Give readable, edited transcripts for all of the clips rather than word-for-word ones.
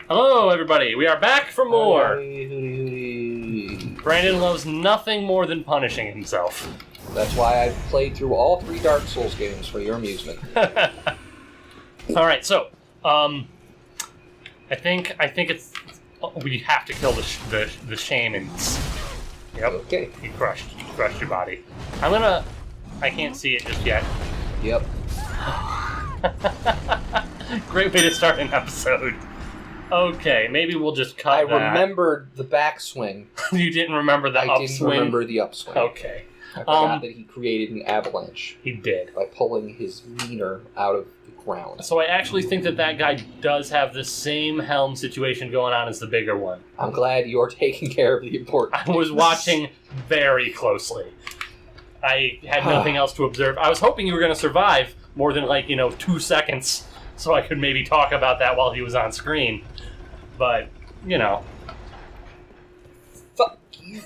Hello, everybody. We are back for more. Hooty. Brandon loves nothing more than punishing himself. That's why I've played through all 3 Dark Souls games for your amusement. All right, so I think it's we have to kill the shamans. Yep. Okay. He crushed your body. I can't see it just yet. Yep. Great way to start an episode. Okay, maybe we'll just cut I that. remembered the backswing. You didn't remember the I upswing? didn't remember the upswing. Okay. I forgot that he created an avalanche He did. by pulling his meter out of the ground. So I actually think that guy does have the same helm situation going on as the bigger one. I'm glad you're taking care of the important I was watching very closely. I had nothing else to observe. I was hoping you were going to survive more than 2 seconds so I could maybe talk about that while he was on screen. But, Fuck you.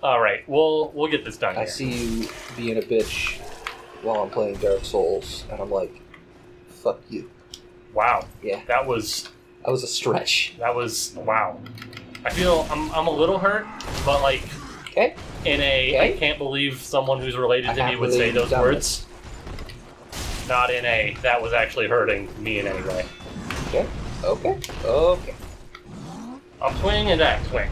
All right, we'll get this done. I see you being a bitch while I'm playing Dark Souls, and I'm like, fuck you. Wow. Yeah. That was That was a stretch. wow. I feel I'm a little hurt, but Okay. I can't believe someone who's related to me would say those words. Not in a that was actually hurting me in any way. Okay. Upswing and backswing.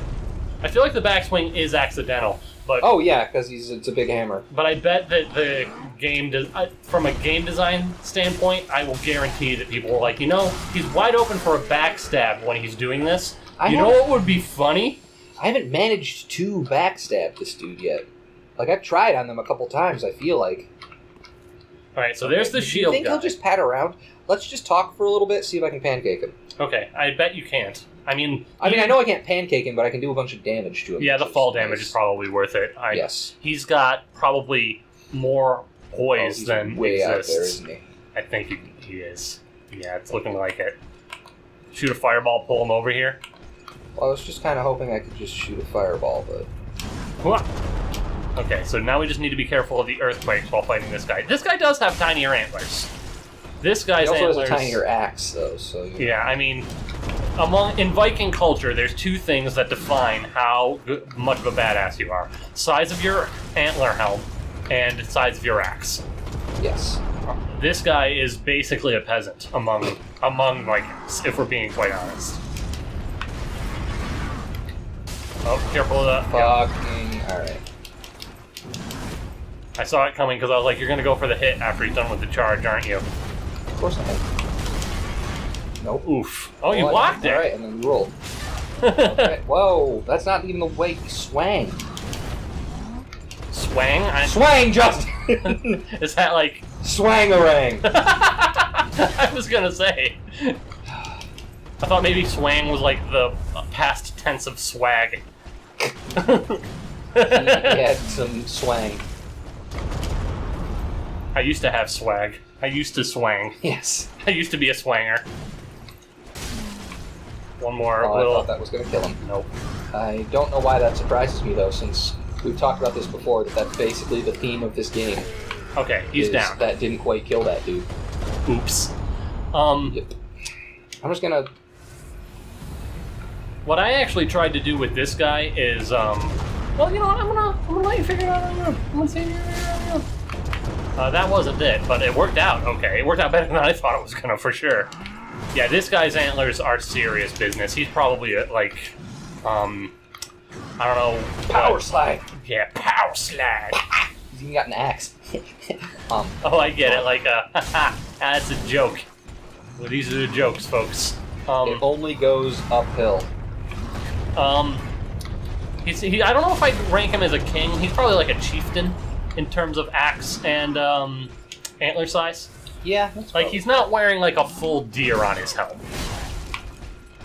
I feel like the backswing is accidental, but Oh yeah, because it's a big hammer. but I bet that the game from a game design standpoint, I will guarantee that people are like, he's wide open for a backstab when he's doing this. Know what would be funny? I haven't managed to backstab this dude yet. I've tried on them a couple times, I feel like. All right, so there's the shield You think guy. he'll just pat around? Let's just talk for a little bit, see if I can pancake him. Okay, I bet you can't. I know I can't pancake him, but I can do a bunch of damage to him. Yeah, the which fall is damage nice. is probably worth it. Yes. He's got probably more poise He's than way exists. out there, isn't he? I think he is. Yeah, it's looking like it. Shoot a fireball, pull him over here. Well, I was just kind of hoping I could just shoot a fireball, but... Hooah. Okay, so now we just need to be careful of the earthquakes while fighting this guy. This guy does have tinier antlers. This guy's He also antlers... has a tinier axe, though, so... Yeah, in Viking culture, there's 2 things that define how much of a badass you are. Size of your antler helm and size of your axe. Yes. This guy is basically a peasant among Vikings, if we're being quite honest. Oh, careful of that. Fucking... Alright. I saw it coming because I was like, you're going to go for the hit after he's done with the charge, aren't you? Of course I am. Nope. Oof. Oh, you blocked it. Alright, and then you rolled. Okay. Whoa, that's not even the way you swang. Swang? Swang, Justin! Is that like... Swang-a-rang! I was going to say. I thought maybe swang was like the past tense of swag. He had some swang. I used to have swag. I used to swang. Yes. I used to be a swanger. One more Oh, little... I thought that was going to kill him. Nope. I don't know why that surprises me, though, since we've talked about this before, that's basically the theme of this game. Okay, he's down. That didn't quite kill that dude. Oops. Yep. I'm just gonna... What I actually tried to do with this guy is, well, you know what, I'm gonna let you figure it out on your own. I'm gonna see you figure it out on your own. That wasn't it, but it worked out okay. It worked out better than I thought it was gonna, for sure. Yeah, this guy's antlers are serious business. He's probably, I don't know... Power slide! Yeah, power slide! He's even got an axe. Oh, I get it, that's a joke. Well, these are the jokes, folks. It only goes uphill. I don't know if I'd rank him as a king. He's probably like a chieftain in terms of axe and antler size. Yeah, that's Like, he's not wearing like a full deer on his helm.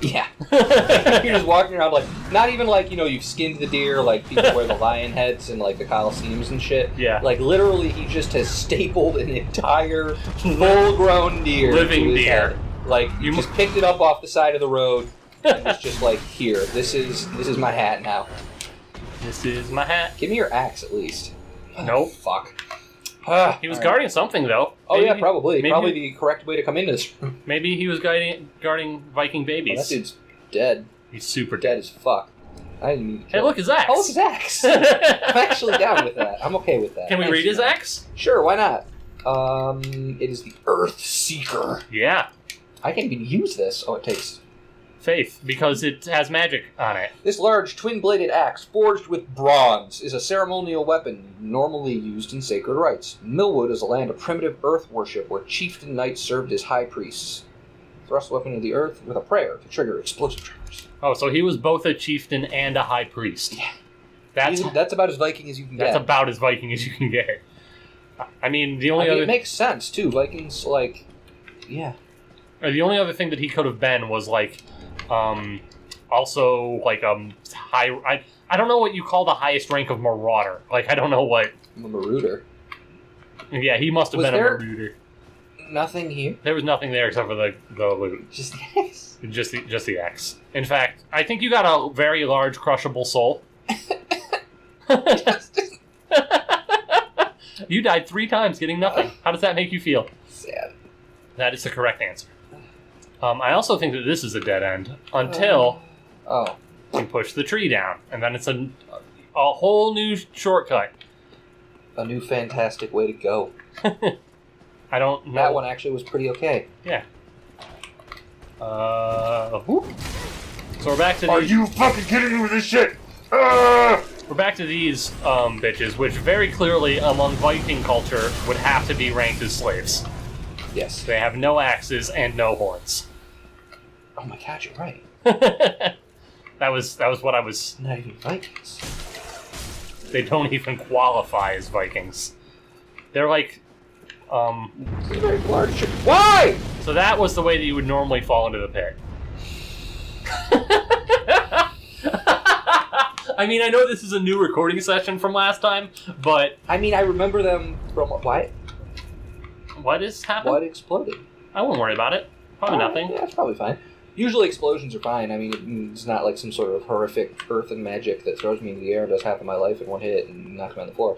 Yeah. You're just walking around not even you've skinned the deer like people wear the lion heads in the Coliseums and shit. Yeah. Literally he just has stapled an entire full-grown deer Living to his deer. head. You just picked it up off the side of the road and was just here, this is my hat now. This is my hat. Give me your axe at least. Nope. Fuck. He was All right. guarding something, though. Oh Maybe- yeah, probably. maybe- Probably the correct way to come into this room. Maybe he was guarding Viking Oh, babies. that dude's dead. He's super Dead as fuck. I didn't need to Hey, kill look, his axe. him. Oh, look, his axe. I'm actually down with that. I'm okay with that. Can we Thanks, read his man. axe? Sure, why not? It is the Earth Seeker. Yeah, I can even use this. Oh, it takes. faith, because it has magic on it. This large twin-bladed axe, forged with bronze, is a ceremonial weapon normally used in sacred rites. Millwood is a land of primitive earth worship where chieftain knights served as high priests. Thrust the weapon into the earth with a prayer to trigger explosive tremors. Oh, so he was both a chieftain and a high priest. Yeah. That's That's about as Viking as you can that's get. about as Viking as you can get. I mean, the I only mean, other it makes sense too. Vikings, like, yeah. the only other thing that he could have been was like, also like high. I don't know what you call the highest rank of marauder. Like I don't know what. I'm a marauder. Yeah, he must have Was been there- a marauder. Nothing here. There was nothing there except for the loot. Just yes. Just the X. In fact, I think you got a very large crushable soul. You died 3 times getting nothing. How does that make you feel? Sad. That is the correct answer. I also think that this is a dead end until Oh. you push the tree down, and then it's a whole new shortcut. A new fantastic way to go. I don't know. That one actually was pretty okay. Yeah. Whoop. So we're back to Are these. you fucking kidding me with this shit? We're back to these bitches, which very clearly among Viking culture would have to be ranked as slaves. Yes. They have no axes and no horns. Oh my god, you're right. that was what I was. Not even Vikings. They don't even qualify as Vikings. They're like, It's a very large ship. Why? so that was the way that you would normally fall into the pit. I mean, I know this is a new recording session from last time, but I mean, I remember them from what? what is happening? What exploded? I won't worry about it. Probably nothing. Yeah, it's probably fine. Usually explosions are fine. I mean, it's not like some sort of horrific earth and magic that throws me into the air, does half of my life in one hit, and knocks me on the floor.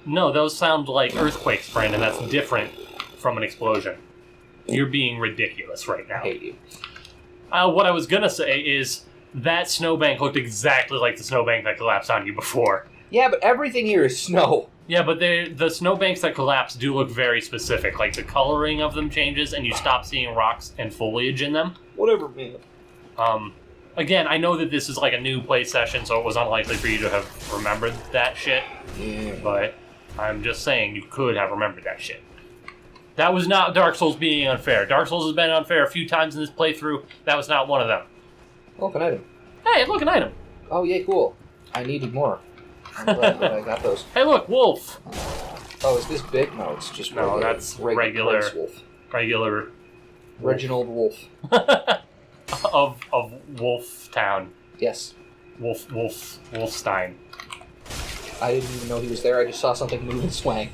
No, those sound like earthquakes, Brandon. That's different from an explosion. You're being ridiculous right I now. hate you. What I was gonna say is that snowbank looked exactly like the snowbank that collapsed on you before. Yeah, but everything here is snow. Yeah, but the snowbanks that collapse do look very specific. Like the coloring of them changes, and you stop seeing rocks and foliage in them. Whatever, man. Again, I know that this is like a new play session, so it was unlikely for you to have remembered that shit. Yeah. But I'm just saying you could have remembered that shit. That was not Dark Souls being unfair. Dark Souls has been unfair a few times in this playthrough. That was not one of them. Look, an item. Hey, look, an item. Oh, yay, cool. I needed more. I'm glad that I got those. Hey, look, wolf. Oh, is this big? No, it's just No, regular. that's regular. Prince Wolf. Regular Reginald Wolf. of Wolf Town. Yes. Wolfstein. I didn't even know he was there. I just saw something move and swang.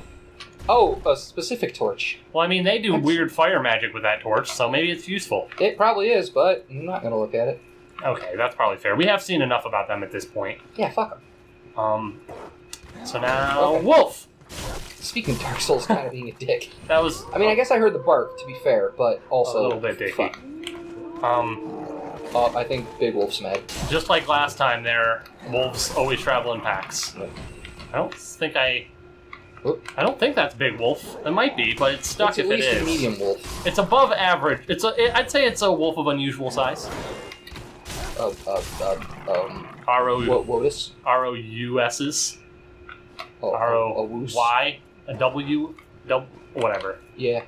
Oh, a specific torch. Well, I mean, they do weird fire magic with that torch, so maybe it's useful. It probably is, but I'm not going to look at it. Okay, that's probably fair. We have seen enough about them at this point. Yeah, fuck him. So now, Okay. wolf. Speaking of Dark Souls kind of being a dick. That was. I mean, I guess I heard the bark, to be fair, but also... a little bit dicky. Fuck. I think Big Wolf's mad. Just like last time, there, wolves always travel in packs. Yep. I don't think Oop. I don't think that's Big Wolf. It might be, but it's stuck It's if at it least is. a medium wolf. It's above average. I'd say it's a wolf of unusual size. Wotus? ROUSs. Oh, a woos? ROY. A W. Whatever. Yeah.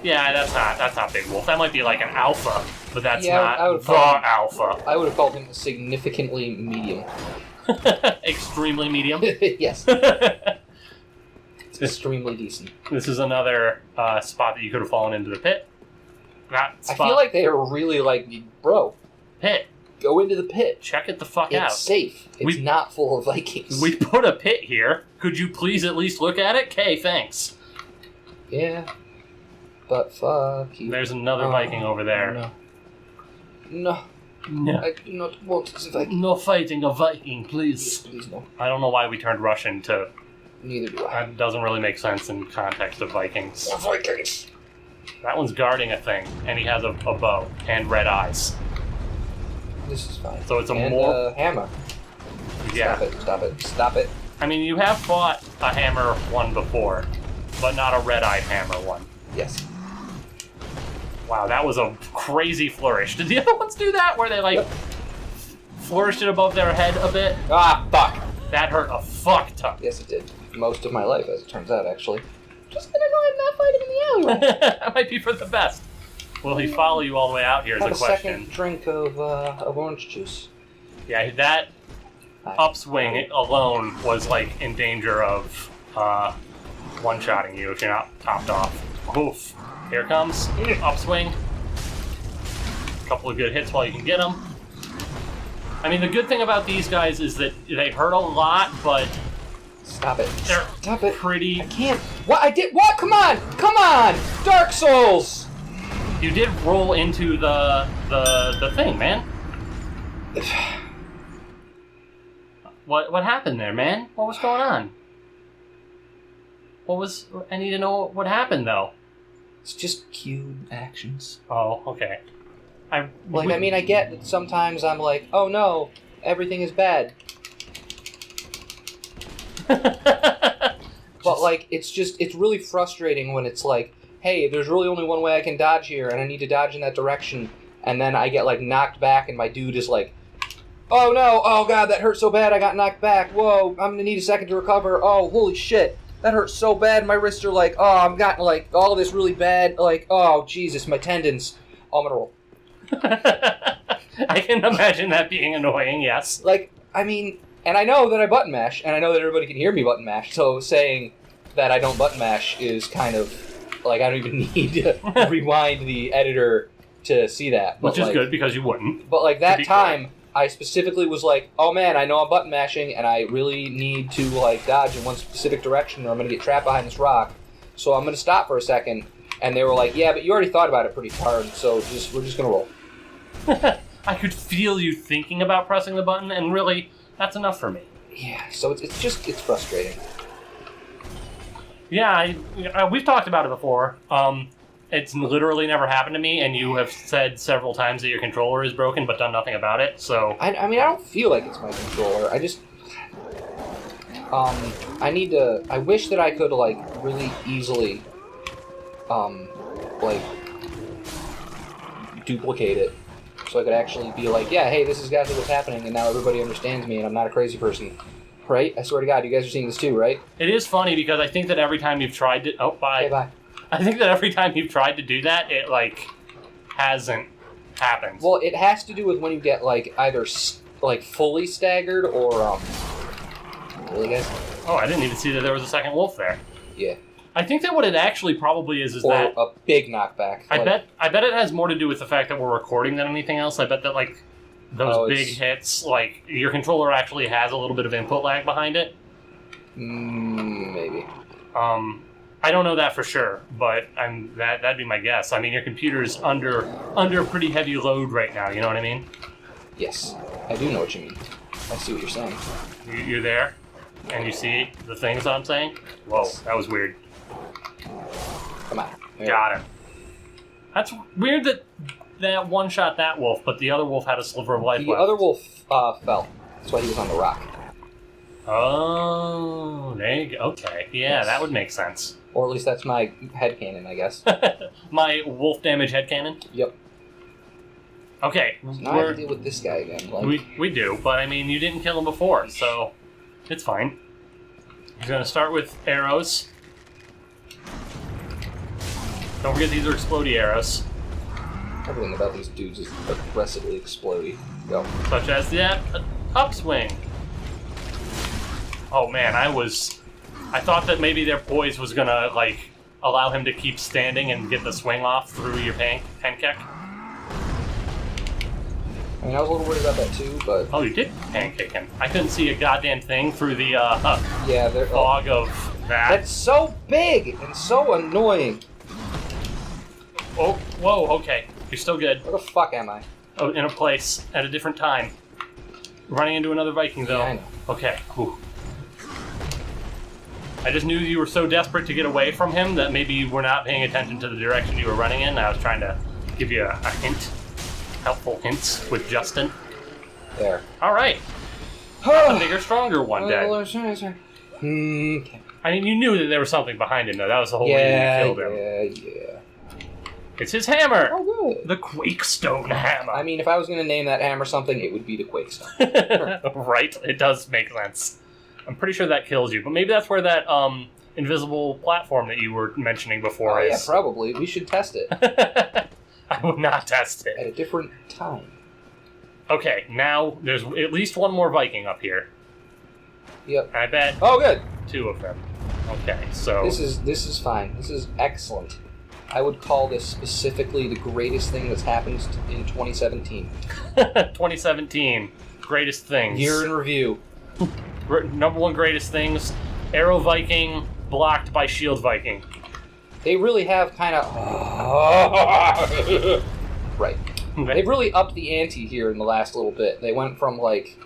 Yeah, that's not Big Wolf. That might be like an alpha, but that's Yeah, not I would the call him- alpha. I would have called him significantly medium. Extremely medium. Yes. It's extremely decent. This is another spot that you could have fallen into the pit. Not I spot. feel like they are really like, bro, pit. go into the pit. Check it the fuck It's out. safe. It's We- not full of Vikings. We put a pit here. Could you please at least look at it? Okay, thanks. Yeah. But fuck you. There's another Oh, Viking over there. No. No. No. I do not want the Viking. No fighting a Viking, Please, please. please no. I don't know why we turned Russian to Neither do I. That doesn't really make sense in context of Vikings. Vikings. That one's guarding a thing, and he has a bow and red eyes. This is fine. So it's a and more... hammer. Yeah. Stop it, stop it, stop it. I mean, you have fought a hammer one before, but not a red-eyed hammer one. Yes. Wow, that was a crazy flourish. Did the other ones do that, where they, like, flourished it above their head a bit? Ah, fuck. That hurt a fuck ton. Yes, it did. Most of my life, as it turns out, actually. Just gonna go ahead and not fight him in the alleyway. That might be for the best. Will he follow you all the way out here is Have the a question. second drink of orange juice. Yeah, that upswing alone was, like, in danger of one-shotting you if you're not topped off. Oof. Here it comes. Upswing. A couple of good hits while you can get them. I mean, the good thing about these guys is that they hurt a lot, but Stop it. they're Stop it. pretty... I can't. What? I did. What? Come on! Come on! Dark Souls! You did roll into the thing, man. What happened there, man? What was going on? I need to know what happened, though. It's just cued actions. Oh, okay. I get that sometimes I'm like, oh no, everything is bad. But, like, it's really frustrating when it's like, hey, there's really only one way I can dodge here, and I need to dodge in that direction, and then I get, like, knocked back, and my dude is like, oh no, oh god, that hurt so bad, I got knocked back, whoa, I'm gonna need a second to recover, oh, holy shit, that hurt so bad, my wrists are like, oh, I'm gotten, like, all of this really bad, like, oh, Jesus, my tendons, oh, I'm gonna roll. I can imagine that being annoying, yes. Like, I mean, and I know that I button mash, and I know that everybody can hear me button mash, so saying that I don't button mash is kind of, like, I don't even need to rewind the editor to see that. But, Which is like, good, because you wouldn't. But, like, that be time, I specifically was like, oh man, I know I'm button mashing, and I really need to, like, dodge in one specific direction, or I'm gonna get trapped behind this rock, so I'm gonna stop for a second. And they were like, yeah, but you already thought about it pretty hard, so we're just gonna roll. I could feel you thinking about pressing the button, and really, that's enough for me. Yeah, so it's frustrating. Yeah, we've talked about it before. It's literally never happened to me, and you have said several times that your controller is broken, but done nothing about it, so... I mean, I don't feel like it's my controller. I just... I wish that I could, like, really easily, like, duplicate it. So I could actually be like, yeah, hey, this is exactly what's happening, and now everybody understands me, and I'm not a crazy person. Right? I swear to God, you guys are seeing this too, right? It is funny, because I think that every time you've tried to... Oh, bye. Okay, bye. I think that every time you've tried to do that, it, like, hasn't happened. Well, it has to do with when you get, like, either, like, fully staggered or, Really, guys? Oh, I didn't even see that there was a second wolf there. Yeah. I think that what it actually probably is Or that... a big knockback. I bet it has more to do with the fact that we're recording than anything else. I bet that, like, those big hits, like, your controller actually has a little bit of input lag behind it. Maybe. I don't know that for sure, but that'd be my guess. I mean, your computer's under pretty heavy load right now, you know what I mean? Yes, I do know what you mean. I see what you're saying. You're there, and you see the things I'm saying? Whoa, that was weird. Come on. Got it. That's weird that one-shot that wolf, but the other wolf had a sliver of life The left. other wolf fell. That's why he was on the rock. Oh, there you go. Okay, yeah, Yes. that would make sense. Or at least that's my headcanon, I guess. My wolf damage headcanon? Yep. Okay, So now I have to deal with this guy again. Like, we do, but I mean, you didn't kill him before, so it's fine. He's gonna start with arrows. Don't forget these are explodey arrows. everything about these dudes is aggressively exploding. Go. Such as the upswing. Oh man, I thought that maybe their poise was gonna, like, allow him to keep standing and get the swing off through your pancake. I mean, I was a little worried about that too, but... Oh, you did pancake him. I couldn't see a goddamn thing through the yeah, they're... fog of that. That's so big and so annoying. Oh, whoa, okay. You're still good. Where the fuck am I? Oh, in a place at a different time. Running into another Viking, though. Yeah, I know. Okay. Whew. I just knew you were so desperate to get away from him that maybe you were not paying attention to the direction you were running in. I was trying to give you a hint. Helpful hints with Justin. There. All right. A bigger, stronger one dead. Okay. I mean, you knew that there was something behind him, though. That was the whole reason you killed him. Yeah. It's his hammer! Oh, good. The Quakestone hammer. I mean, if I was going to name that hammer something, it would be the Quakestone. Right? It does make sense. I'm pretty sure that kills you, but maybe that's where that invisible platform that you were mentioning before is. Yeah, probably. We should test it I would not test it. at a different time. Okay, now there's at least one more Viking up here. Yep. I bet Oh, good. 2 of them. Okay, so... This is fine. This is excellent. I would call this specifically the greatest thing that's happened in 2017. 2017, greatest things. Year in review. Number 1 greatest things, Arrow Viking blocked by Shield Viking. They really have kind of... right. They've really upped the ante here in the last little bit. They went from, like...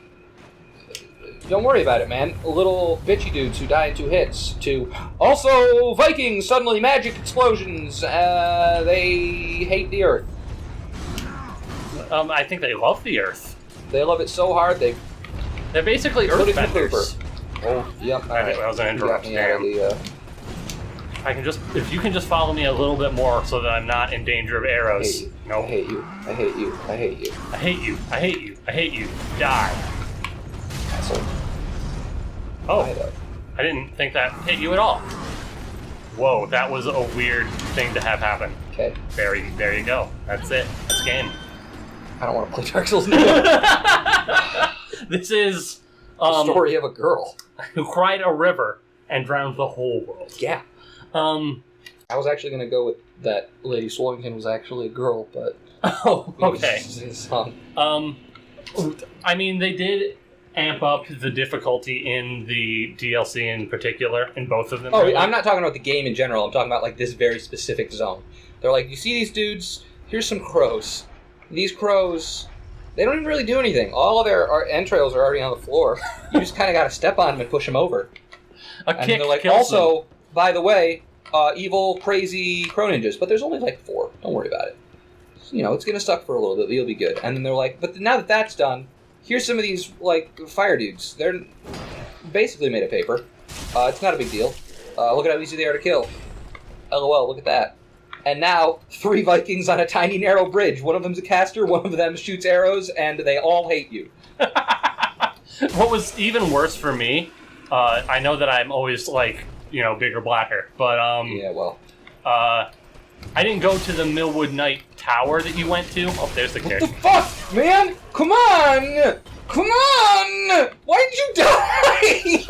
Don't worry about it, man. Little bitchy dudes who die in 2 hits to... Also, Vikings! Suddenly magic explosions! They hate the Earth. I think they love the Earth. They love it so hard, they've They're basically put it in the Earthbenders. pooper. Oh, yep. Alright, that was an You got interrupt. me out of Damn. the, I can just... If you can just follow me a little bit more so that I'm not in danger of I hate arrows. you. No. I hate you. I hate you. I hate you. I hate you. I hate you. I hate you. Die. Asshole. Oh, I know. I didn't think that hit you at all. Whoa, that was a weird thing to have happen. Okay. There you go. That's it. That's game. I don't want to play Dark Souls anymore. This is The story of a girl. who cried a river and drowned the whole world. Yeah. I was actually going to go with that Lady Swallowington was actually a girl, but... Oh, okay. It was his song. I mean, they did amp up the difficulty in the DLC in particular, in both of them. Oh, really. I'm not talking about the game in general. I'm talking about, like, this very specific zone. They're like, you see these dudes? Here's some crows. These crows... They don't even really do anything. All of their entrails are already on the floor. You just kind of got to step on them and push them over. A And kick they're like, kills them. also, by the way, evil, crazy crow ninjas. But there's only like 4. Don't worry about it. You know, it's going to suck for a little bit, but you'll be good. And then they're like, but now that that's done, here's some of these, like, fire dudes. They're basically made of paper. It's not a big deal. Look at how easy they are to kill. LOL, look at that. And now, 3 Vikings on a tiny, narrow bridge. One of them's a caster, one of them shoots arrows, and they all hate you. What was even worse for me, I know that I'm always, like, you know, bigger, blacker, but, Yeah, well. I didn't go to the Millwood Knight Tower that you went to. Oh, there's the What kick. the fuck, man? Come on! Come on! Why did you die?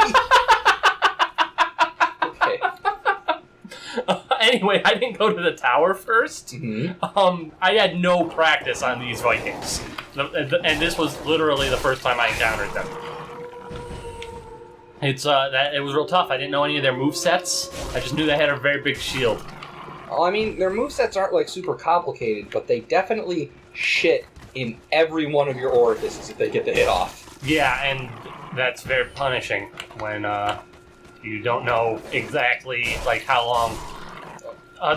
Okay. Anyway, I didn't go to the tower first. Mm-hmm. I had no practice on these Vikings. And this was literally the first time I encountered them. It was real tough. I didn't know any of their movesets. I just knew they had a very big shield. Well, I mean, their movesets aren't, like, super complicated, but they definitely shit in every one of your orifices if they get the hit off. Yeah, and that's very punishing when you don't know exactly, like, how long.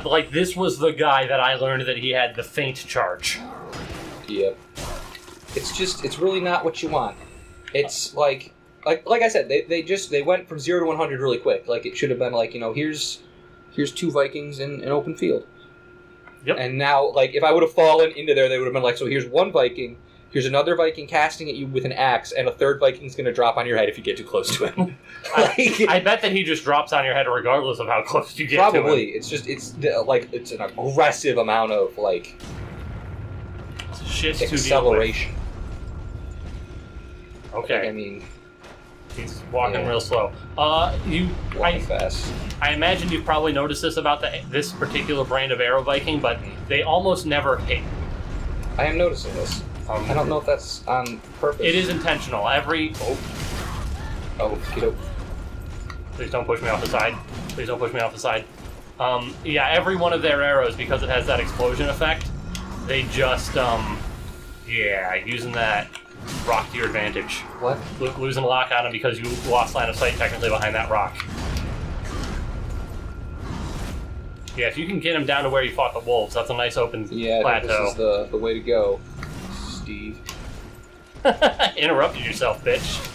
Like, this was the guy that I learned that he had the feint charge. Yep. It's really not what you want. It's like I said, they went from 0 to 100 really quick. Like, it should have been like, you know, here's 2 Vikings in an open field. Yep. And now, like, if I would have fallen into there, they would have been like, so here's 1 Viking, here's another Viking casting at you with an axe, and a 3rd Viking's going to drop on your head if you get too close to him. I bet that he just drops on your head regardless of how close you get to him. Probably. It's an aggressive amount of, like, Shit's to deal with. acceleration. Okay. I mean, He's walking Yeah. real slow. walking fast. I imagine you've probably noticed this about this particular brand of Arrow Viking, but they almost never hit. I am noticing this. I don't know if that's on purpose. It is intentional. Oh, kiddo. Please don't push me off the side. Please don't push me off the side. Yeah, every one of their arrows, because it has that explosion effect, they just, using that rock to your advantage. What? Losing a lock on them because you lost line of sight technically behind that rock. Yeah, if you can get him down to where you fought the wolves, that's a nice open Yeah, I think plateau. this is the way to go, Steve. Interrupted yourself, bitch.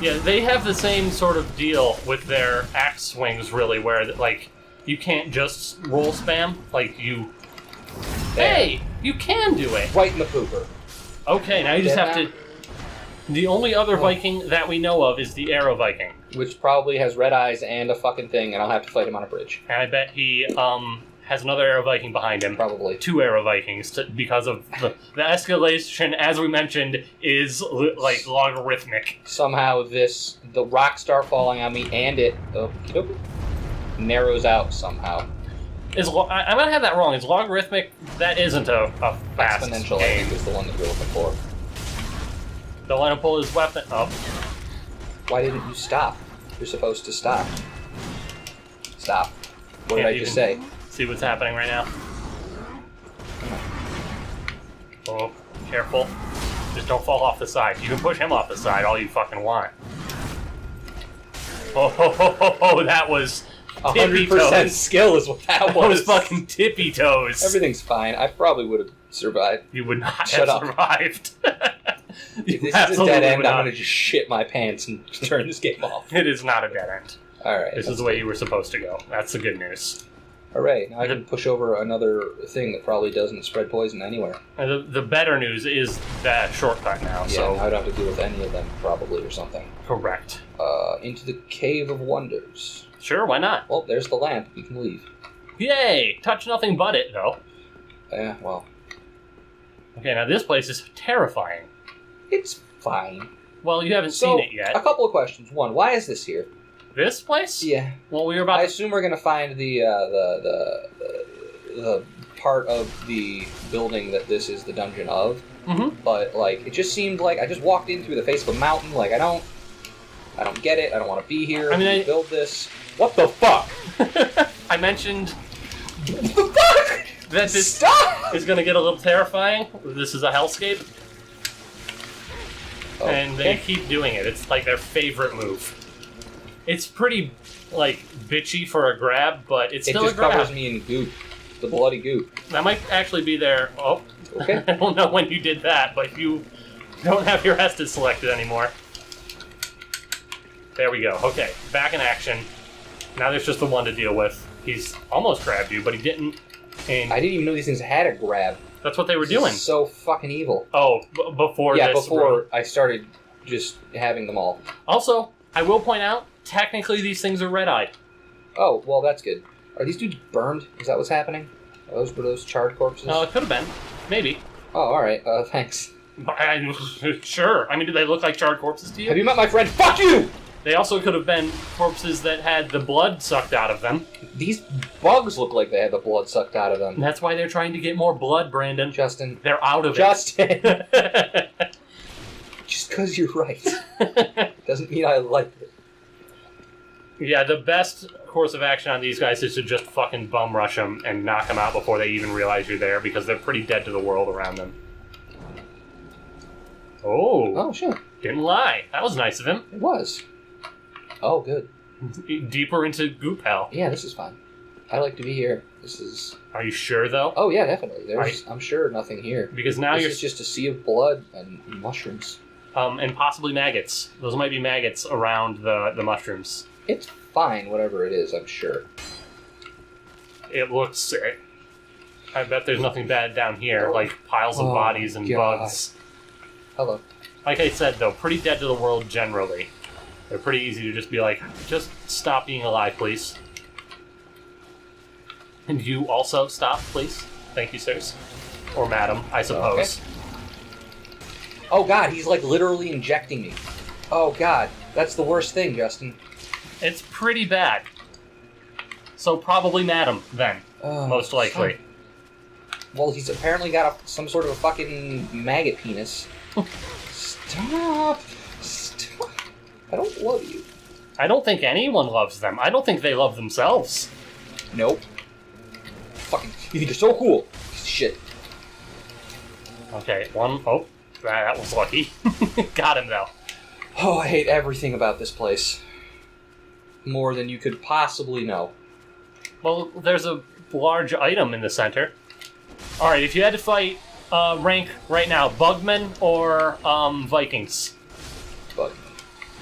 Yeah, they have the same sort of deal with their axe swings, really, where, like, you can't just roll spam. Like, you... There. Hey! You can do it! Right in the pooper. Okay, now you just Get have that? to... The only other Viking that we know of is the Arrow Viking. Which probably has red eyes and a fucking thing, and I'll have to fight him on a bridge. And I bet he, has another Arrow Viking behind him. Probably. 2 Arrow Vikings, because of the escalation, as we mentioned, is, like, logarithmic. Somehow the rock star falling on me and it, narrows out somehow. I might have that wrong. Is logarithmic? That isn't a fast Exponential, I game. think, is the one that you're looking for. Don't let him pull his weapon up. Why didn't you stop? You're supposed to stop. Stop. What did Can't I just say? even see what's happening right now. Oh, careful. Just don't fall off the side. You can push him off the side all you fucking want. Oh, that was tippy 100% toes. skill is what that That was was. fucking tippy toes. Everything's fine. I probably would have survived. You would not Shut have up. survived. If this is a Absolutely dead end, would I'm not. going to just shit my pants and turn this game off. It is not a dead end. Alright. This is the way you were supposed to go. That's the good news. Hooray. Now I can push over another thing that probably doesn't spread poison anywhere. And the better news is that shortcut now, Yeah, so... I don't have to deal with any of them, probably, or something. Correct. Into the Cave of Wonders. Sure, why not? Well, there's the lamp. We can leave. Yay! Touch nothing but it, though. Well, Okay, now this place is terrifying. it's fine. Well, you haven't So, seen it yet. a couple of questions. One, why is this here? This place? Yeah. Well, we were I about to... assume we're going to find the part of the building that this is the dungeon of. Mm-hmm. But, like, it just seemed like I just walked in through the face of a mountain. Like, I don't get it. I don't want to be here. I mean, I- build this. What the fuck? I mentioned What the fuck? that this Stop! is going to get a little terrifying. This is a hellscape, and they Okay. keep doing it. It's like their favorite move. It's pretty, like, bitchy for a grab, but it's It still just a grab. covers me in goop. The bloody goop. That might actually be their... Oh, Okay. I don't know when you did that, but you don't have your Estes selected anymore. There we go. Okay, back in action. Now there's just the one to deal with. He's almost grabbed you, but he didn't. And I didn't even know these things had a grab. that's what they were This is doing. so fucking evil. Oh, before Yeah, this. before I started just having them all. Also, I will point out, technically these things are red-eyed. Oh, well, that's good. Are these dudes burned? Is that what's happening? Were those charred corpses? It could have been. Maybe. Oh, alright. Thanks. Sure. I mean, do they look like charred corpses to Have you? you met my friend? Fuck you! They also could have been corpses that had the blood sucked out of them. These bugs look like they had the blood sucked out of And them. that's why they're trying to get more blood, Brandon. Justin. They're out of Justin! it. Just because you're right doesn't mean I like it. Yeah, the best course of action on these guys is to just fucking bum rush them and knock them out before they even realize you're there, because they're pretty dead to the world around them. Oh, Oh, shit. didn't lie. That was nice of him. It was. Oh, good. Deeper into goop hell. Yeah, this is fine. I like to be here. This is... Are you sure, though? Oh, yeah, definitely. There's, Right. I'm sure, nothing here. Because now This you're... is just a sea of blood and mushrooms. and possibly maggots. Those might be maggots around the mushrooms. It's fine, whatever it is, I'm sure. It looks sick. I bet there's nothing bad down here, like piles of Oh, bodies and God. bugs. Hello. Like I said, though, pretty dead to the world generally. They're pretty easy to just be like, just stop being alive, please. And you also stop, please. Thank you, sirs. Or madam, I suppose. Oh, God, he's, like, literally injecting me. Oh, God. That's the worst thing, Justin. It's pretty bad. So probably madam, then. Oh, Most likely. Well, he's apparently got some sort of a fucking maggot penis. Stop! Stop! I don't love you. I don't think anyone loves them. I don't think they love themselves. Nope. Fucking, you think you're so cool. Shit. Okay, one. Oh, that was lucky. Got him, though. Oh, I hate everything about this place. More than you could possibly know. Well, there's a large item in the center. Alright, if you had to fight rank right now, Bugmen or Vikings? Bugman.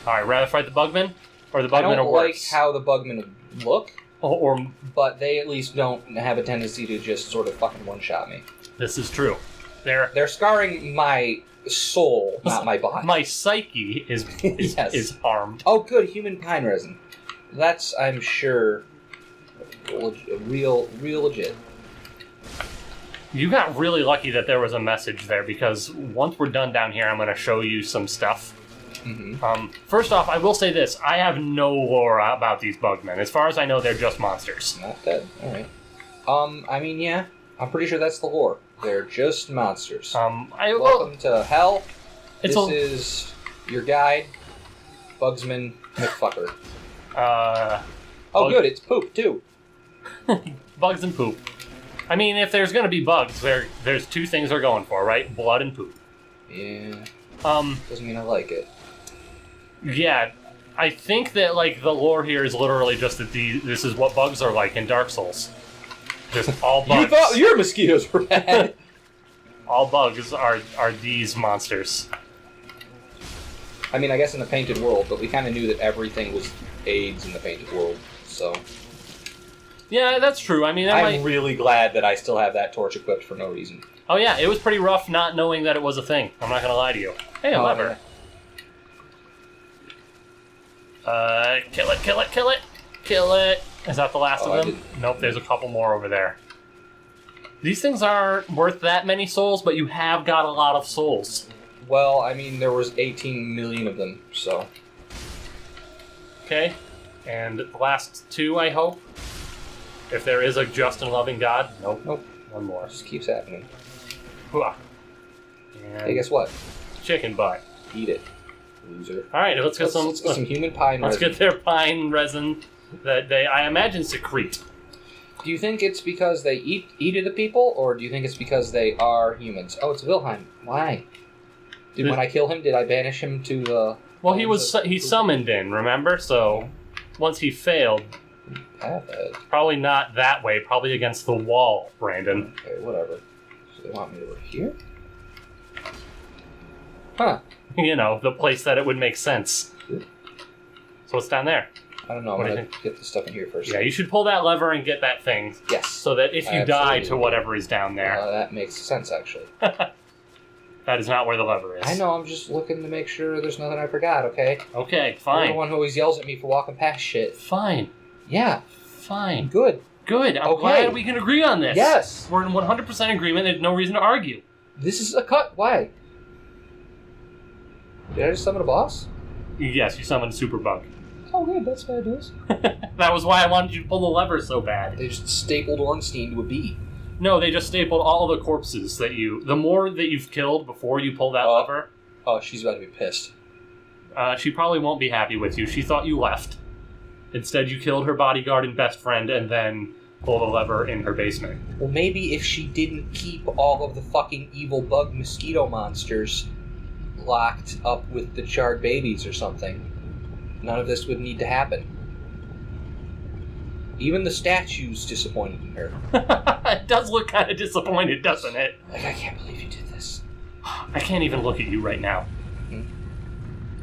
Alright, rather fight the Bugmen? Or the I Bugmen don't are like worse? how the Bugmen look, Or but they at least don't have a tendency to just sort of fucking one-shot me. this is true. They're Scarring my soul, not my body. my psyche is Yes. is harmed. Oh, good, human pine resin. That's, I'm sure, real legit. You got really lucky that there was a message there, because once we're done down here, I'm going to show you some stuff. Mm-hmm. First off, I will say this. I have no lore about these Bugmen. As far as I know, they're just monsters. Not dead. All right. I mean, yeah, I'm pretty sure that's the lore. They're just monsters. Welcome to hell. It's This is your guide, Bugsman McFucker. Oh, Bug- good, it's poop, too. bugs and poop. I mean, if there's going to be bugs, there's two things they're going for, right? Blood and poop. Yeah, Um, doesn't mean I like it. yeah, I think that, like, the lore here is literally just that this is what bugs are like in Dark Souls. Just all You bugs. thought your mosquitoes were bad. All bugs are these monsters. I mean, I guess in the Painted World, but we kind of knew that everything was AIDS in the Painted World, so... Yeah, that's true. I mean, I'm really glad that I still have that torch equipped for no reason. Oh yeah, it was pretty rough not knowing that it was a thing. I'm not gonna lie to you. Hey, a Oh, lever. Kill it, kill it, kill it! Kill it! Is that the last Oh, I of them? Nope, there's a couple more over there. These things aren't worth that many souls, but you have got a lot of souls. Well, I mean, there was 18 million of them, so... Okay? And the last two, I hope. If there is a just and loving God. Nope. Nope. One more. It just keeps happening. Hooah. And Hey, guess what? chicken butt. Eat it, loser. Alright, let's get some... Let's get some human pine Let's resin. get their pine resin that they, I imagine, secrete. Do you think it's because they eat the people, or do you think it's because they are humans? Oh, it's Wilhelm. Why? When I kill him, did I banish him to the... Well, he summoned in, remember? So once he failed, Pathhead. probably not that way, probably against the wall, Brandon. Okay, whatever. So they want me to go here? Huh. You know, the place that it would make sense. So what's down there? I don't know. I'm What do you going to get the stuff in here first. Yeah, you should pull that lever and get that thing, Yes. so that if you die Absolutely. to whatever is down there, That makes sense, actually. that is not where the lever is. I know, I'm just looking to make sure there's nothing I forgot, okay? Okay, You're the fine. one who always yells at me for walking past shit. Fine. Yeah, Fine. good. Good. I'm Okay. glad we can agree on this. Yes! We're in 100% agreement. There's no reason to argue. This is a cut. Why? Did I just summon a boss? Yes, you summoned Superbug. Oh, good. That's fabulous. That was why I wanted you to pull the lever so bad. They just stapled Ornstein to a bee. No, they just stapled all the corpses that you... The more that you've killed before you pull that lever, Oh, she's about to be pissed. she probably won't be happy with you. She thought you left. Instead, you killed her bodyguard and best friend and then pulled the lever in her basement. Well, maybe if she didn't keep all of the fucking evil bug mosquito monsters locked up with the charred babies or something, none of this would need to happen. Even the statues disappointed in her. It does look kind of disappointed, doesn't it? Like, I can't believe you did this. I can't even look at you right now.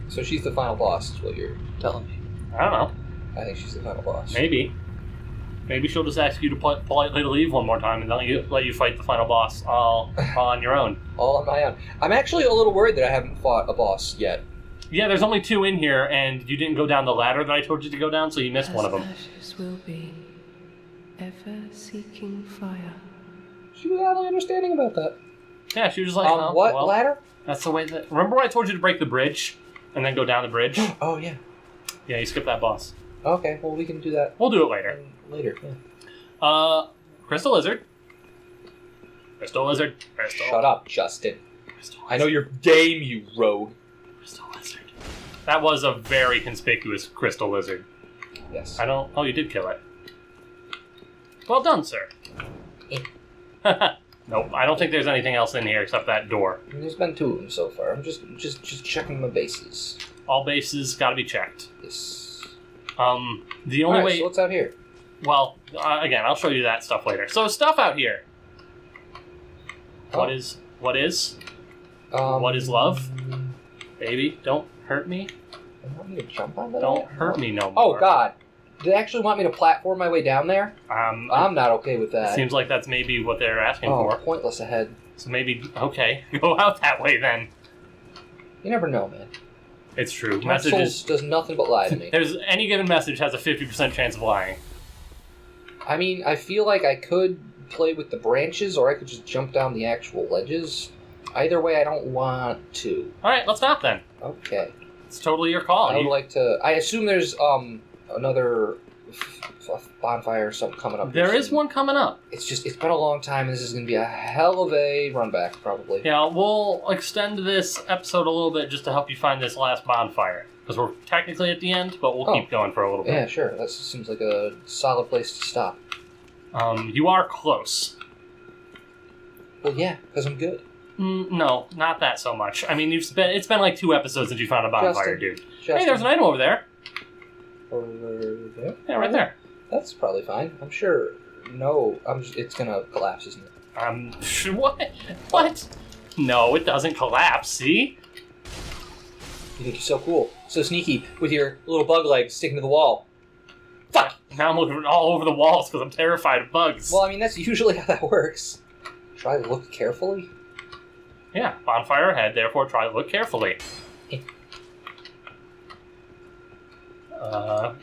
So she's the final boss, is what you're telling me. I don't know. I think she's the final boss. Maybe. Maybe she'll just ask you to politely leave one more time and let you fight the final boss all on your own. All on my own. I'm actually a little worried that I haven't fought a boss yet. Yeah, there's only two in here, and you didn't go down the ladder that I told you to go down, so you missed one of them. Ashes will be, ever seeking fire. She was oddly understanding about that. Yeah, she was just like, oh, What well, ladder? that's the way that... Remember when I told you to break the bridge and then go down the bridge? Oh, yeah. Yeah, you skipped that boss. Okay, well, we can do that We'll do it later. later. Yeah. Crystal Lizard. Crystal Lizard. Crystal. Shut up, Justin. Crystal I know your game, you rogue. Crystal Lizard. That was a very conspicuous Crystal Lizard. Yes. I don't... Oh, you did kill it. Well done, sir. Nope, I don't think there's anything else in here except that door. There's been two of them so far. I'm just checking my bases. All bases gotta be checked. Yes. The only Alright, way... so what's out here? Well, again, I'll show you that stuff later. So stuff out here. Oh. What is what is love? Baby, don't hurt me. You want me to jump on that? Don't hurt me no Oh more. God! Do they actually want me to platform my way down there? I'm not okay with It that. seems like that's maybe what they're asking Oh, for. pointless ahead. So maybe okay, go out that way then. You never know, man. It's true. Dark Souls Messages. does nothing but lie to me. There's any given message has a 50% chance of lying. I mean, I feel like I could play with the branches, or I could just jump down the actual ledges. Either way, I don't want to. All right, let's not then. Okay. It's totally your call. I would like to. I assume there's another bonfire or something coming up. There here is soon. one coming up. It's been a long time, and this is going to be a hell of a run back, probably. Yeah, we'll extend this episode a little bit just to help you find this last bonfire. Because we're technically at the end, but we'll keep going for a little bit. Yeah, sure. That seems like a solid place to stop. You are close. Well, yeah, because I'm good. No, not that so much. I mean, it's been like 2 episodes since you found a bonfire, dude. Hey, there's an item over there. Over there? Yeah, right there. That's probably fine. I'm sure. No, it's gonna collapse, isn't it? What? What? No, it doesn't collapse, see? You think you're so cool, so sneaky, with your little bug legs sticking to the wall. Fuck! Now I'm looking all over the walls because I'm terrified of bugs. Well, I mean, that's usually how that works. Try to look carefully. Yeah, bonfire ahead, therefore try to look carefully.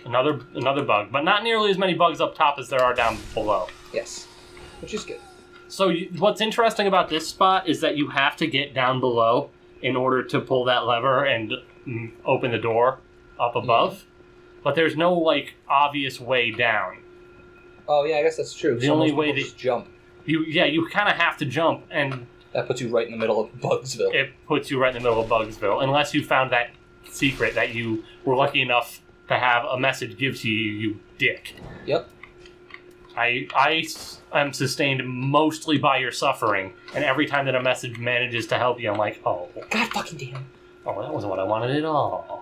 Another bug, but not nearly as many bugs up top as there are down below. Yes, which is good. So what's interesting about this spot is that you have to get down below in order to pull that lever and open the door up above. But there's no, like, obvious way down. Oh, yeah, I guess that's true. The So only most way people that- just jump. You kind of have to jump, and That puts you right in the middle of Bugsville. it puts you right in the middle of Bugsville, unless you found that secret that you were lucky enough to have a message give to you, you dick. Yep. I am sustained mostly by your suffering, and every time that a message manages to help you, I'm like, oh, God fucking damn. that wasn't what I wanted at all.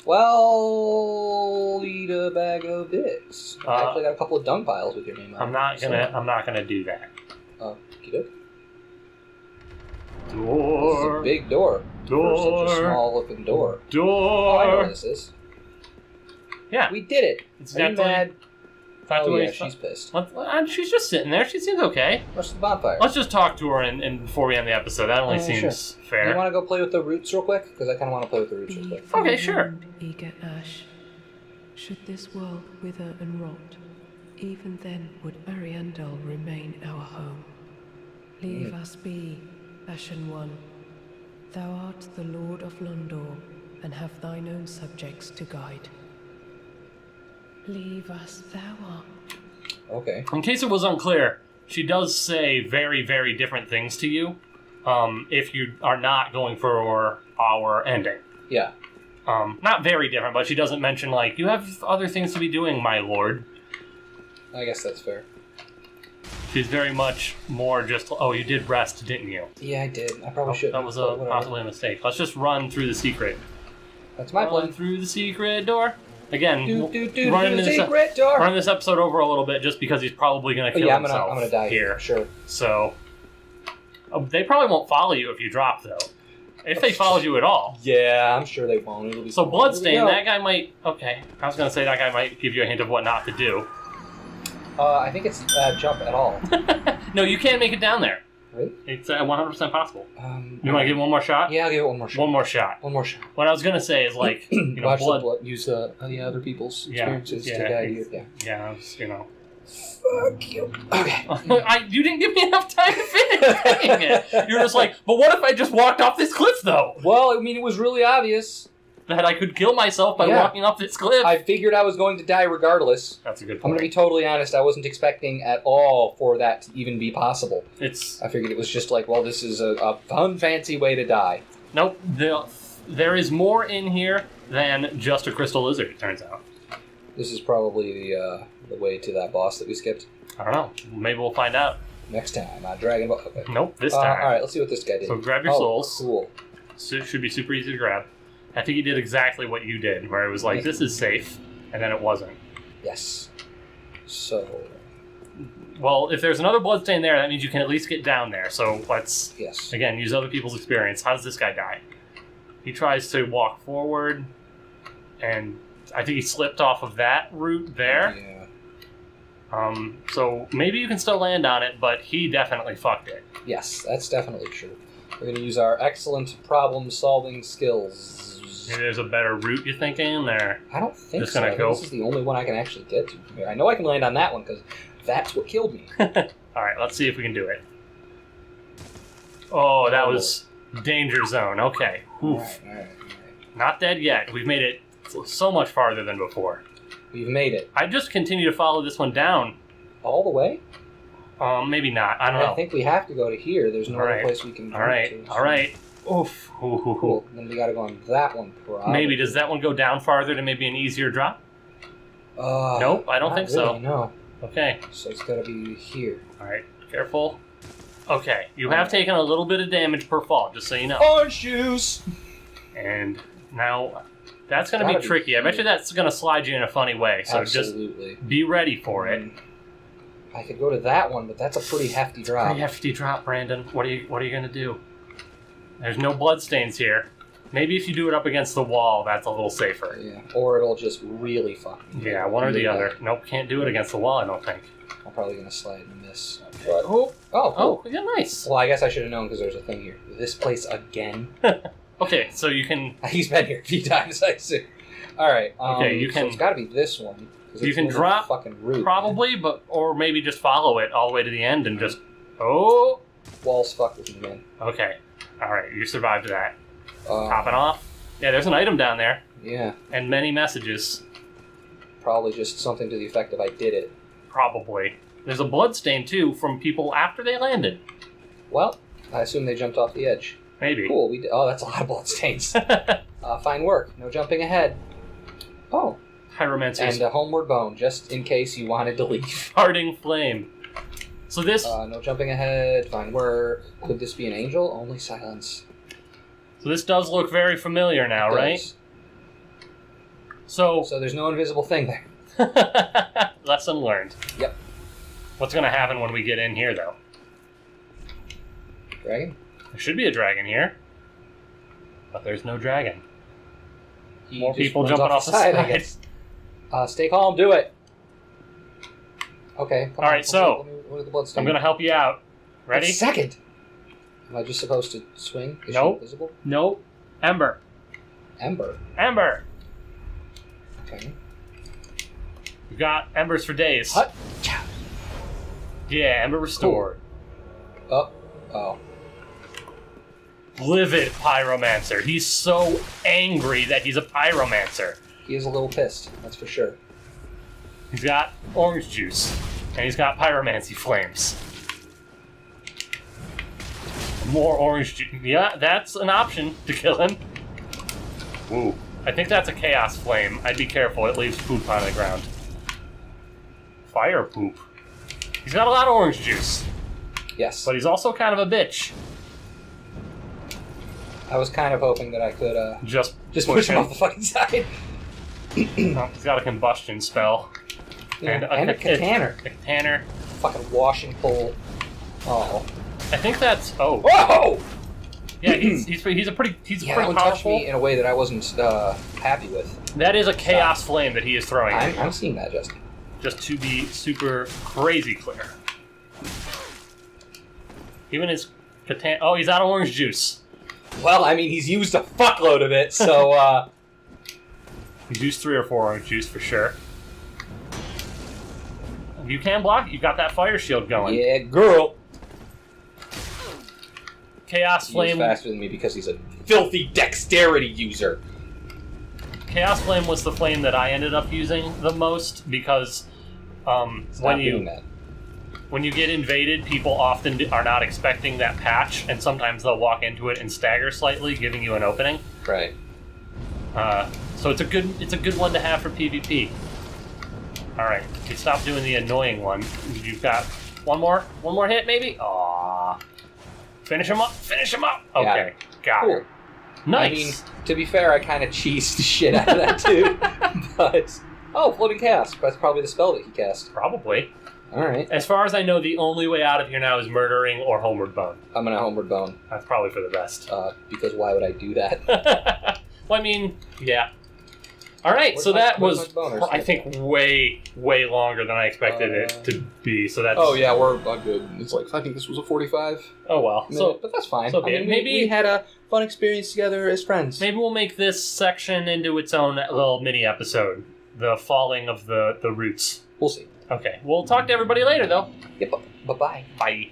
Well, eat a bag of dicks. I actually got a couple of dung piles with your name on I'm not gonna do that. Okey-doke. This is a Door. big door. For such a small looking door. Oh, I know what Door. this is. Yeah. We did it. It's Are you exactly- mad? exactly Oh, what yeah, he's- she's pissed. She's just sitting there. She seems okay. What's the bonfire? Let's just talk to her and before we end the episode. That only seems You fair. want to go play with the roots real quick? Because I kind of want to play with the roots real Be quick. Okay, sure. forewarned, eager Ash. Should this world wither and rot, even then would Ariandel remain our home. Leave us be, Ashen One. Thou art the Lord of Londor, and have thine own subjects to guide. Leave us, thou art. Okay. In case it was unclear, she does say very, very different things to you if you are not going for our ending. Yeah. Not very different, but she doesn't mention, like, you have other things to be doing, my lord. I guess that's fair. She's very much more just, oh, you did rest, didn't you? Yeah, I did. I probably should. That was possibly a mistake. Let's just run through the secret. That's my Run plan. through the secret door. Again, Run the secret door. run this episode over a little bit just because he's probably going to Oh, kill yeah, I'm himself gonna die here. Sure. So, they probably won't follow you if you drop, though. If they followed you at all. Yeah, I'm sure they won't. It'll be So, fine. Bloodstain, Here we go. that guy might... Okay, I was going to say that guy might give you a hint of what not to do. I think it's jump at all. No, you can make it down there. Really? It's 100% possible. You want to alright. give it one more shot? Yeah, I'll give it one more shot. One more shot. One more shot. What I was going to say is, like, you know, Watch blood... the blood. Use the other people's Yeah, experiences yeah, to guide you. Yeah. Yeah, it's, you know... Fuck you. Okay. You didn't give me enough time to finish saying it. You're just like, but what if I just walked off this cliff, though? Well, I mean, it was really obvious. That I could kill myself by Yeah. walking off this cliff? I figured I was going to die regardless. That's a good I'm point. going to be totally honest. I wasn't expecting at all for that to even be possible. It's... I figured it was just like, well, this is a fun, fancy way to die. Nope. There is more in here than just a crystal lizard, it turns out. This is probably the way to that boss that we skipped. I don't know. Maybe we'll find out. Next time, Dragon Ball. Okay. Nope, this time. All right, let's see what this guy did. So grab your souls. Cool. So it should be super easy to grab. I think he did exactly what you did, where it was like, this is safe, and then it wasn't. Yes. So, Well, if there's another bloodstain there, that means you can at least get down there. So let's, yes. again, use other people's experience. How does this guy die? He tries to walk forward, and I think he slipped off of that route there. Yeah. So maybe you can still land on it, but he definitely fucked it. Yes, that's definitely true. We're going to use our excellent problem-solving skills. Maybe there's a better route, you thinking? There. I don't think Just so. gonna I think go- this is the only one I can actually get to from here. I know I can land on that one because that's what killed me. Alright, let's see if we can do it. Oh, that was danger zone. Okay. Oof. All right. Not dead yet. We've made it so much farther than before. We've made it. I just continue to follow this one down. All the way? Maybe not. I don't know. I think we have to go to here. There's no All other right. place we can go All right. to. All right. Oof. Ooh, ooh, ooh. Cool. Then we got to go on that one. Probably. Maybe. Does that one go down farther to maybe an easier drop? Nope, I don't not think so. really, No. Okay. So it's got to be here. All right. Careful. Okay. You have taken a little bit of damage per fall, just so you know. Orange juice! And now that's going to Gotta be be tricky. I bet you that's going to slide you in a funny way. So Absolutely. just be ready for it. I could go to that one, but that's a pretty hefty drop. Pretty hefty drop, Brandon. What are you going to do? There's no bloodstains here. Maybe if you do it up against the wall, that's a little safer. Yeah. Or it'll just really fuck me. Yeah, one or the Really other. bad. Nope, can't do it against the wall, I don't think. I'm probably going to slide and miss. Oh, Oh, cool. oh, yeah, nice. Well, I guess I should have known because there's a thing here. This place again? Okay, so you can He's been here a few times, I see. Alright. Okay, you So can- it's got to be this one. 'cause you it's can near the drop fucking root. probably, but or maybe just follow it all the way to the end and just oh. Walls fuck with me, man. Okay, all right, you survived that. Uh, Topping off. Yeah, there's an item down there Yeah. and many messages. Probably just something to the effect of I did it. Probably. There's a bloodstain too from people after they landed. Well, I assume they jumped off the edge. Maybe. Cool. We did. Oh, that's a lot of bloodstains. Fine work. No jumping ahead. Oh, Pyromancer's and a homeward bone, just in case you wanted to leave. parting flame. So this No jumping ahead. Fine work. Could this be an angel? Only silence. does look very familiar now, It right? does. So So there's no invisible thing there. lesson learned. Yep. What's going to happen when we get in here, though? Dragon? There should be a dragon here, but there's no dragon. He More just people runs jumping off the I side. guess. Stay calm. Do it. Okay. Come All on, right, so, what are the bloodstain? I'm going to help you out. Ready? A second. Am I just supposed to swing? Is Nope. she invisible? Nope. Ember. Ember. Ember. Okay. We've got embers for days. Hut. Chow. Yeah, ember restored. Oh. Oh. Livid pyromancer. He's so angry that he's a pyromancer. He is a little pissed. That's for sure. He's got orange juice, and he's got pyromancy flames. More orange juice. Yeah, that's an option to kill him. Ooh. I think that's a chaos flame. I'd be careful. It leaves poop on the ground. Fire poop. He's got a lot of orange juice, Yes. but he's also kind of a bitch. I was kind of hoping that I could Just push him off the fucking side. Oh, he's got a combustion spell. Yeah, and a Katanner. Tanner. Fucking washing pole. Oh. I think that's. Oh. Whoa! Yeah, he's a pretty Yeah, that pretty one touched powerful. me in a way that I wasn't happy with. That is a chaos flame that he is throwing. I'm seeing that, Justin. Just to be super crazy clear. Even his Catan. Oh, he's out of orange juice. Well, I mean, he's used a fuckload of it, so, He's used 3 or 4 orange juice for sure. You can block it. You've got that fire shield going. yeah, girl. Chaos He's flame. faster than me because he's a filthy dexterity user. Chaos flame was the flame that I ended up using the most because Stop doing that. when you get invaded, people often are not expecting that patch, and sometimes they'll walk into it and stagger slightly, giving you an opening. Right. So it's a good one to have for PvP. All right, you stop doing the annoying one. You've got one more hit maybe. Aww. Finish him up. Okay, got Cool. it. Nice. I mean, to be fair, I kind of cheesed the shit out of that too. But Oh, floating cast. That's probably the spell that he cast. Probably. All right. As far as I know, the only way out of here now is murdering or homeward bone. I'm gonna homeward bone. That's probably for the best. Because why would I do that? Well, I mean, yeah. All right, Where's so my- that where's was, my bonus? I think, way longer than I expected it to be. So that's. Oh yeah, we're good. It's like I think this was a 45. Oh well. So, but that's fine. so be I it. mean, Maybe- we had a fun experience together as friends. Maybe we'll make this section into its own little mini episode. The falling of the roots. We'll see. Okay, we'll talk to everybody later, though. Yep. Bye bye. Bye.